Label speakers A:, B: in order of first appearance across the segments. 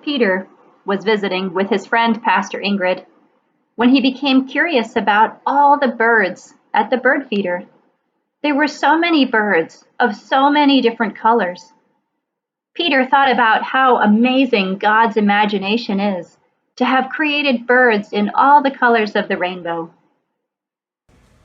A: Peter was visiting with his friend Pastor Ingrid when he became curious about all the birds at the bird feeder. There were so many birds of so many different colors. Peter thought about how amazing God's imagination is to have created birds in all the colors of the rainbow.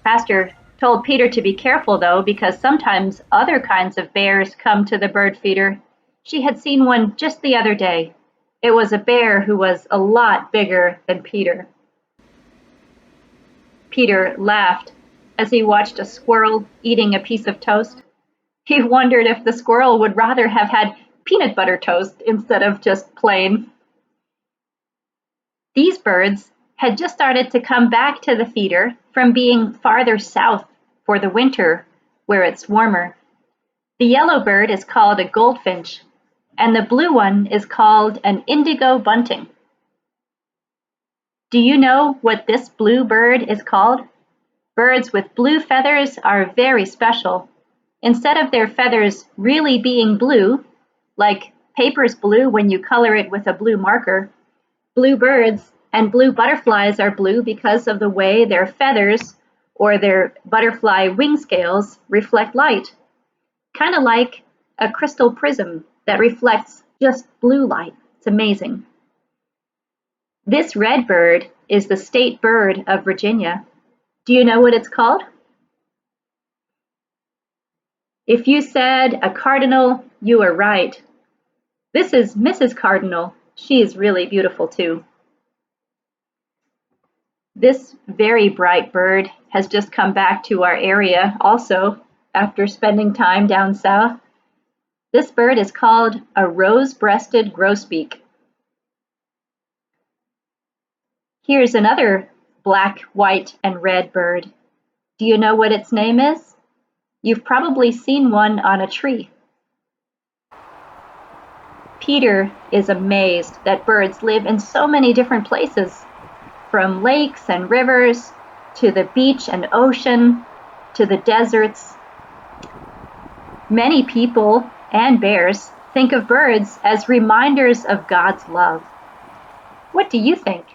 A: Pastor told Peter to be careful though, because sometimes other kinds of bears come to the bird feeder. She had seen one just the other day. It was a bear who was a lot bigger than Peter. Peter laughed as he watched a squirrel eating a piece of toast. He wondered if the squirrel would rather have had peanut butter toast instead of just plain. These birds had just started to come back to the feeder from being farther south for the winter, where it's warmer. The yellow bird is called a goldfinch, and the blue one is called an indigo bunting. Do you know what this blue bird is called? Birds with blue feathers are very special. Instead of their feathers really being blue, like paper's blue when you color it with a blue marker, blue birds and blue butterflies are blue because of the way their feathers or their butterfly wing scales reflect light, kind of like a crystal prism that reflects just blue light. It's amazing. This red bird is the state bird of Virginia. Do you know what it's called? If you said a cardinal, you are right. This is Mrs. Cardinal. She is really beautiful too. This very bright bird has just come back to our area also after spending time down south. This bird is called a rose-breasted grosbeak. Here's another black, white, and red bird. Do you know what its name is? You've probably seen one on a tree. Peter is amazed that birds live in so many different places, from lakes and rivers, to the beach and ocean, to the deserts. Many people and bears think of birds as reminders of God's love. What do you think?